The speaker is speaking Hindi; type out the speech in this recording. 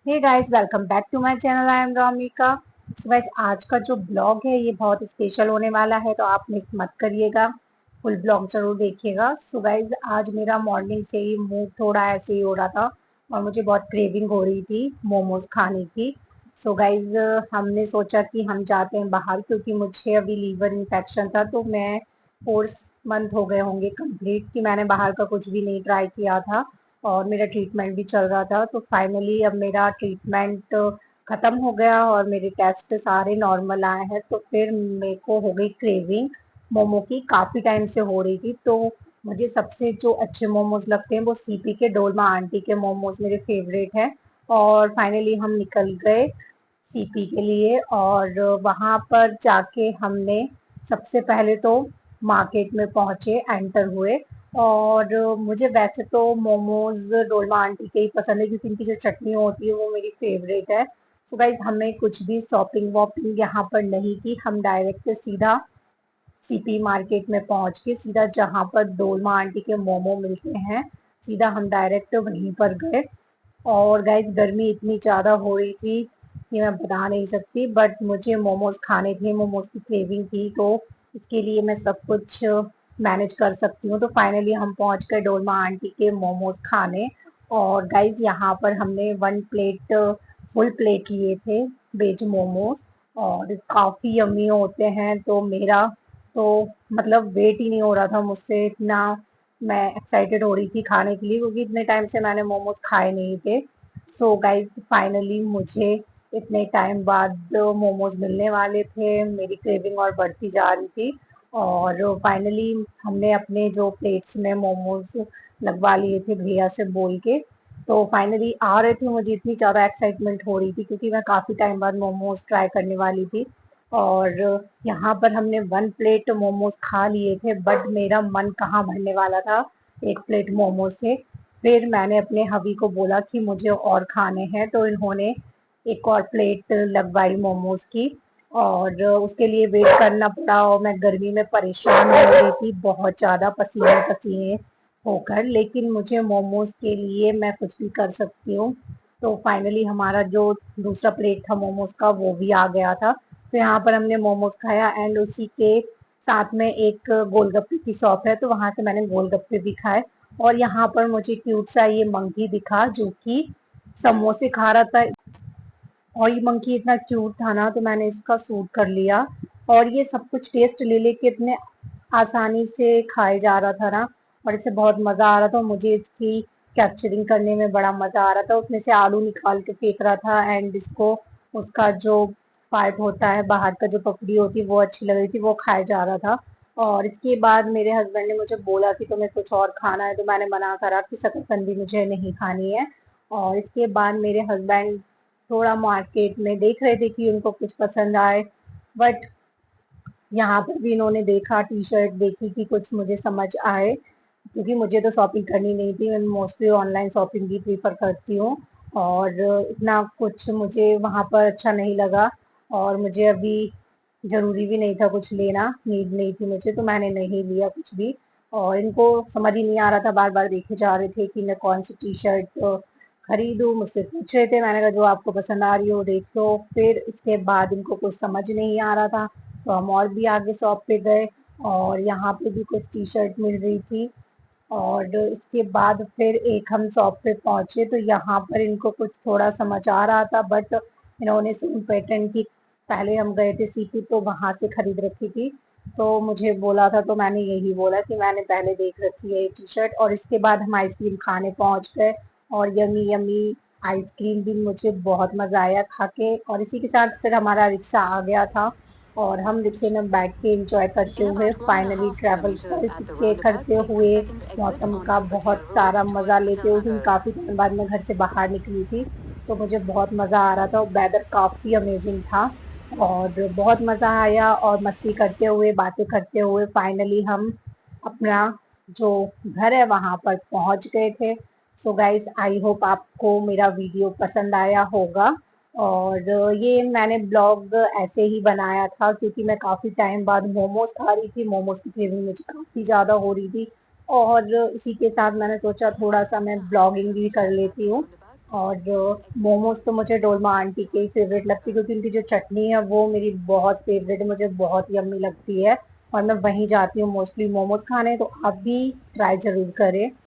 Hey guys, welcome back to my channel. I am Ramika. So guys, आज का जो ब्लॉग है ये बहुत स्पेशल होने वाला है, तो आप मिस मत करिएगा। फुल ब्लॉग जरूर देखिएगा। सो गाइस, आज मेरा मॉर्निंग से ही मूड थोड़ा ऐसे ही हो रहा था और मुझे बहुत क्रेविंग हो रही थी मोमोज खाने की। सो गाइस, हमने सोचा कि हम जाते हैं बाहर, क्योंकि मुझे अभी लीवर इन्फेक्शन था। तो मैं 4 मंथ हो गए होंगे कंप्लीट कि मैंने बाहर का कुछ भी नहीं ट्राई किया था और मेरा ट्रीटमेंट भी चल रहा था। तो फाइनली अब मेरा ट्रीटमेंट खत्म हो गया और मेरे टेस्ट सारे नॉर्मल आए हैं। तो फिर मेरे को हो गई क्रेविंग मोमो की, काफी टाइम से हो रही थी। तो मुझे सबसे जो अच्छे मोमोज लगते हैं वो सीपी के डोलमा आंटी के मोमोज मेरे फेवरेट हैं। और फाइनली हम निकल गए सीपी के लिए और वहां पर जाके हमने सबसे पहले तो मार्केट में पहुंचे, एंटर हुए। और मुझे वैसे तो मोमोज डोलमा आंटी के ही पसंद है, क्योंकि इनकी जो चटनी होती है वो मेरी फेवरेट है। सो गाइस, हमें कुछ भी शॉपिंग वॉपिंग यहाँ पर नहीं की, हम डायरेक्ट सीधा सीपी मार्केट में पहुंच के सीधा जहाँ पर डोलमा आंटी के मोमो मिलते हैं, सीधा हम डायरेक्ट वहीं पर गए। और गाइस, गर्मी इतनी ज्यादा हो रही थी कि मैं बता नहीं सकती, बट मुझे मोमोज खाने थे, मोमोज की क्रेविंग थी, तो इसके लिए मैं सब कुछ मैनेज कर सकती हूँ। तो फाइनली हम पहुंच गए डोलमा आंटी के मोमोज खाने। और गाइस, यहाँ पर हमने 1 प्लेट, फुल प्लेट लिए थे वेज मोमोज, और काफी यम्मी होते हैं। तो मेरा तो मतलब वेट ही नहीं हो रहा था मुझसे, इतना मैं एक्साइटेड हो रही थी खाने के लिए, क्योंकि इतने टाइम से मैंने मोमोज खाए नहीं थे। सो गाइस, फाइनली मुझे इतने टाइम बाद मोमोज मिलने वाले थे, मेरी क्रेविंग और बढ़ती जा रही थी। और फाइनली हमने अपने जो प्लेट्स में मोमोज लगवा लिए थे भैया से बोल के। तो फाइनली आ रहे थे, मुझे इतनी ज़्यादा एक्साइटमेंट हो रही थी, क्योंकि मैं काफ़ी टाइम बाद मोमोज ट्राई करने वाली थी। और यहाँ पर हमने 1 प्लेट मोमोज खा लिए थे, बट मेरा मन कहाँ भरने वाला था 1 प्लेट मोमोज से। फिर मैंने अपने हबी को बोला कि मुझे और खाने हैं, तो इन्होंने एक और प्लेट लगवाई मोमोज की। और उसके लिए वेट करना पड़ा, और मैं गर्मी में परेशान हो रही थी बहुत ज़्यादा, पसीने पसीने होकर। लेकिन मुझे मोमोज के लिए मैं कुछ भी कर सकती हूँ। तो फाइनली हमारा जो दूसरा प्लेट था मोमोज का वो भी आ गया था। तो यहाँ पर हमने मोमोज खाया, एंड उसी के साथ में एक गोलगप्पे की शॉप है, तो वहां से मैंने गोलगप्पे भी खाए। और यहाँ पर मुझे क्यूट सा ये मंकी दिखा जो कि समोसे खा रहा था, और ये मंकी इतना क्यूट था ना, तो मैंने इसका सूट कर लिया। और ये सब कुछ टेस्ट ले लेके इतने आसानी से खाए जा रहा था ना, और इससे बहुत मजा आ रहा था। मुझे इसकी कैप्चरिंग करने में बड़ा मजा आ रहा था। उसमें से आलू निकाल के फेंक रहा था, एंड इसको उसका जो पार्ट होता है बाहर का, जो पपड़ी होती है, वो अच्छी लग रही थी, वो खाया जा रहा था। और इसके बाद मेरे हस्बैंड ने मुझे बोला कि तुम्हें कुछ और खाना है, तो मैंने मना करा कि शकरकंदी मुझे नहीं खानी है। और इसके बाद मेरे हस्बैंड थोड़ा मार्केट में देख रहे थे कि उनको कुछ पसंद आए, बट यहाँ पर भी इन्होंने देखा, टी शर्ट देखी कि कुछ मुझे समझ आए, क्योंकि मुझे तो शॉपिंग करनी नहीं थी, मैं मोस्टली ऑनलाइन शॉपिंग ही प्रीफर करती हूँ। और इतना कुछ मुझे वहाँ पर अच्छा नहीं लगा, और मुझे अभी जरूरी भी नहीं था कुछ लेना, नीड नहीं थी मुझे, तो मैंने नहीं लिया कुछ भी। और इनको समझ ही नहीं आ रहा था, बार बार देखे जा रहे थे कि मैं कौन सी टी शर्ट खरीदूं, मुझसे पूछ रहे थे। मैंने कहा जो आपको पसंद आ रही हो देख लो। फिर इसके बाद इनको कुछ समझ नहीं आ रहा था, तो हम और भी आगे शॉप पे गए, और यहाँ पे भी कुछ टी शर्ट मिल रही थी। और इसके बाद फिर एक हम शॉप पे पहुंचे, तो यहाँ पर इनको कुछ थोड़ा समझ आ रहा था, बट इन्होंने सेम पैटर्न की, पहले हम गए थे सीपी तो वहां से खरीद रखी थी, तो मुझे बोला था, तो मैंने यही बोला कि मैंने पहले देख रखी है ये टी शर्ट। और इसके बाद हम आइसक्रीम खाने पहुंच गए, और यमी यमी आइसक्रीम भी मुझे बहुत मजा आया खा के। और इसी के साथ फिर हमारा रिक्शा आ गया था, और हम रिक्शे में बैठ के एंजॉय करते In हुए about one and a finally half travel kilometers at the roundabout, करते take the हुए second exit मौसम का onto बहुत Patel Road सारा मजा towards लेते Patel हुए, क्योंकि Nagar. काफी टाइम बाद मैं घर से बाहर निकली थी, तो मुझे बहुत मजा आ रहा था। वेदर काफी अमेजिंग था, और बहुत मजा आया, और मस्ती करते हुए बातें करते हुए फाइनली हम अपना जो घर है वहां पर पहुंच गए थे। सो गाइस, आई होप आपको मेरा वीडियो पसंद आया होगा। और ये मैंने ब्लॉग ऐसे ही बनाया था, क्योंकि मैं काफी टाइम बाद मोमोज खा रही थी, मोमोज की क्रेविंग मुझे काफी ज्यादा हो रही थी। और इसी के साथ मैंने सोचा थोड़ा सा मैं A half ब्लॉगिंग भी kilometer कर at the लेती हूँ। roundabout, और मोमोज तो मुझे डोलमा आंटी के ही फेवरेट लगती है, क्योंकि उनकी जो चटनी है वो मेरी बहुत फेवरेट है, मुझे बहुत यम्मी लगती है। और मैं वहीं जाती हूँ मोस्टली मोमोज खाने, तो आप भी ट्राई जरूर करें।